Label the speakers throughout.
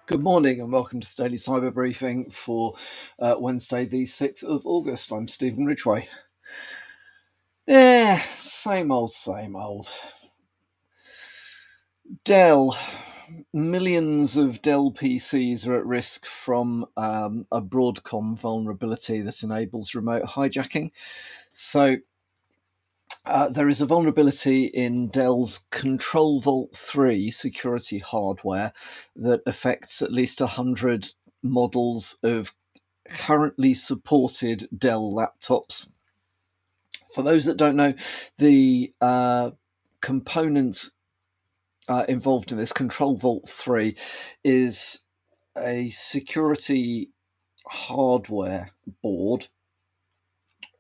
Speaker 1: Good morning and welcome to the Daily Cyber Briefing for Wednesday, the 6th of August. I'm Stephen Ridgway. Yeah, same old, same old. Dell. Millions of Dell PCs are at risk from a Broadcom vulnerability that enables remote hijacking. So, there is a vulnerability in Dell's Control Vault 3 security hardware that affects at least 100 models of currently supported Dell laptops. For those that don't know, the component involved in this, Control Vault 3, is a security hardware board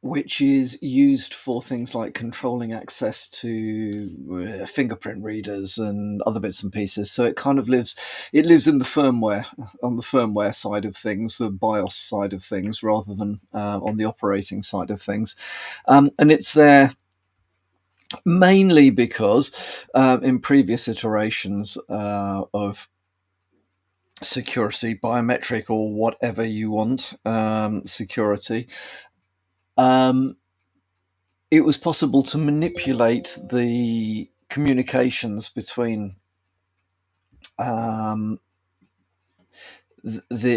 Speaker 1: which is used for things like controlling access to fingerprint readers and other bits and pieces. So it kind of lives in the firmware, on the firmware side of things, the BIOS side of things, rather than on the operating side of things. And it's there mainly because in previous iterations of security, biometric or whatever you want, security, it was possible to manipulate the communications between the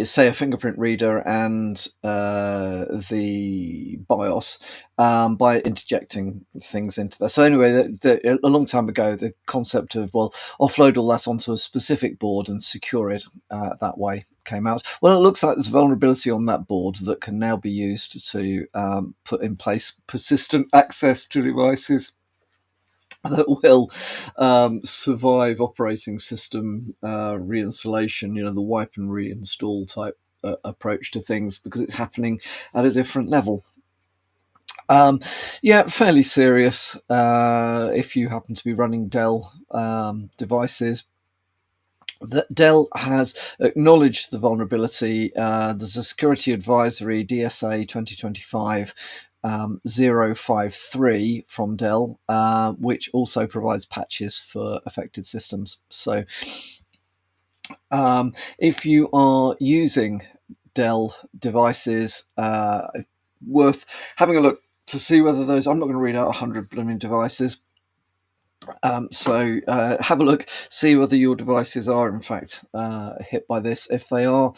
Speaker 1: say a fingerprint reader and the BIOS by interjecting things into that. So anyway, a long time ago, the concept of offload all that onto a specific board and secure it that way came out. Well, it looks like there's a vulnerability on that board that can now be used to put in place persistent access to devices that will survive operating system reinstallation, the wipe and reinstall type approach to things, because it's happening at a different level. Fairly serious. If you happen to be running Dell devices, that Dell has acknowledged the vulnerability. There's a security advisory, DSA 2025 053 from Dell, which also provides patches for affected systems. So if you are using Dell devices, worth having a look to see whether those, I'm not going to read out 100 blooming devices. So have a look, see whether your devices are in fact hit by this. If they are,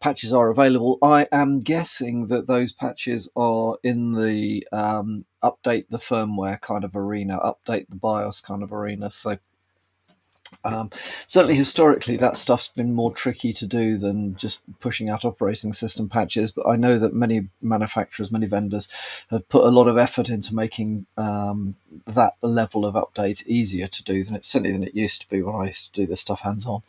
Speaker 1: patches are available. I am guessing that those patches are in the update the firmware kind of arena, update the BIOS kind of arena. So certainly historically that stuff's been more tricky to do than just pushing out operating system patches, but I know that many manufacturers, many vendors have put a lot of effort into making that level of update easier to do than it used to be when I used to do this stuff hands-on.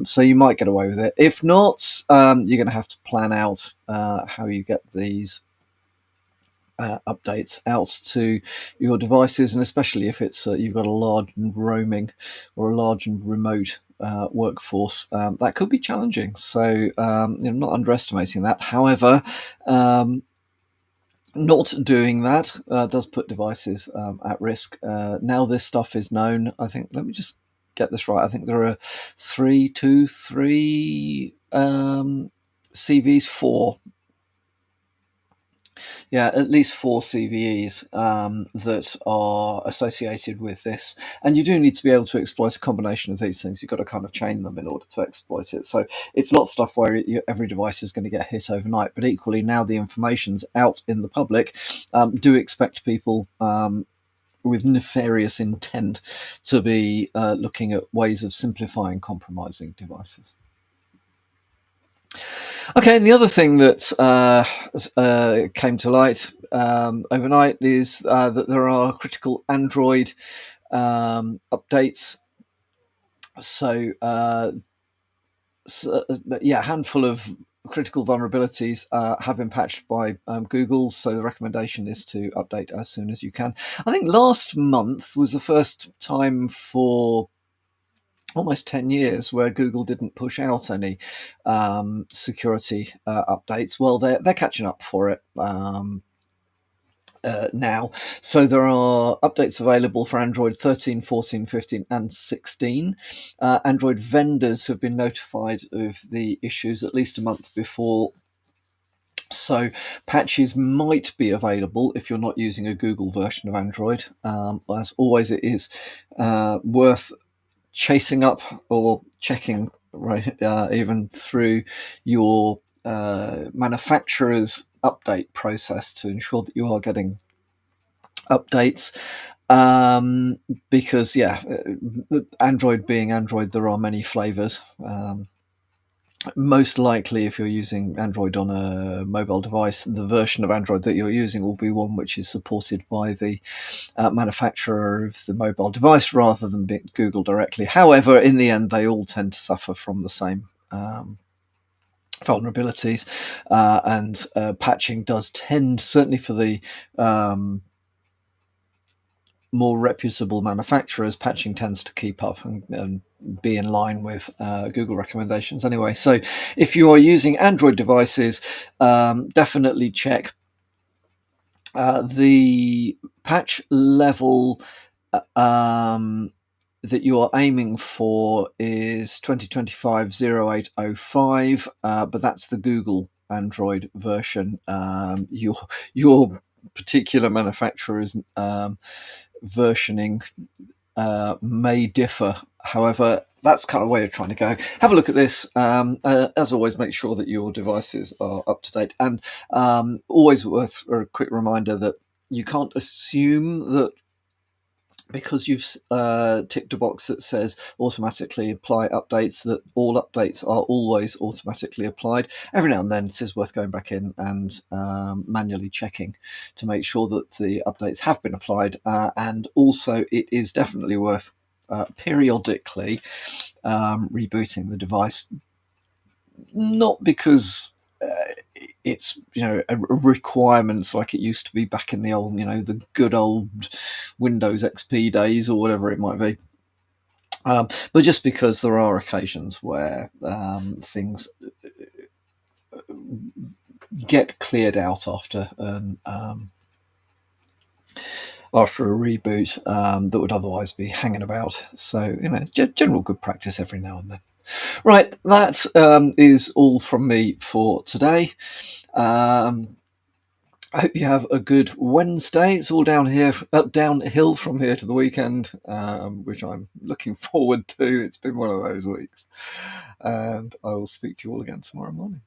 Speaker 1: So you might get away with it. If not, you're going to have to plan out how you get these updates out to your devices, and especially if it's you've got a large and roaming or a large and remote workforce, that could be challenging. So not underestimating that. However, not doing that does put devices at risk. Now this stuff is known. I think, let me just get this right. I think there are three CVs, four. Yeah, at least four CVEs that are associated with this. And you do need to be able to exploit a combination of these things. You've got to kind of chain them in order to exploit it. So it's not stuff where every device is going to get hit overnight. But equally, now the information's out in the public, do expect people with nefarious intent to be looking at ways of simplifying compromising devices. Okay, and the other thing that came to light overnight is that there are critical Android updates. So, a handful of critical vulnerabilities have been patched by Google. So the recommendation is to update as soon as you can. I think last month was the first time for almost 10 years where Google didn't push out any security updates. Well, they're catching up for it. now. So there are updates available for Android 13, 14, 15, and 16. Android vendors have been notified of the issues at least a month before. So patches might be available if you're not using a Google version of Android. As always, it is worth chasing up or checking right even through your manufacturer's update process to ensure that you are getting updates, because Android being Android, there are many flavors. Most likely, if you're using Android on a mobile device, the version of Android that you're using will be one which is supported by the manufacturer of the mobile device rather than Google directly. However, in the end, they all tend to suffer from the same vulnerabilities, and patching does tend, certainly for the more reputable manufacturers, patching tends to keep up and be in line with Google recommendations anyway. So if you are using Android devices, definitely check the patch level that you are aiming for is 2025-0805, but that's the Google Android version. Your particular manufacturer's versioning may differ. However, that's kind of where you're trying to go. Have a look at this. As always, make sure that your devices are up to date, and always worth a quick reminder that you can't assume that because you've ticked a box that says automatically apply updates, that all updates are always automatically applied. Every now and then it is worth going back in and manually checking to make sure that the updates have been applied, and also it is definitely worth periodically rebooting the device, not because it's a requirement like it used to be back in the old the good old Windows XP days or whatever it might be, but just because there are occasions where things get cleared out after after a reboot that would otherwise be hanging about. So general good practice every now and then. Right, that is all from me for today. I hope you have a good Wednesday. It's all downhill from here to the weekend, which I'm looking forward to. It's been one of those weeks. And I will speak to you all again tomorrow morning.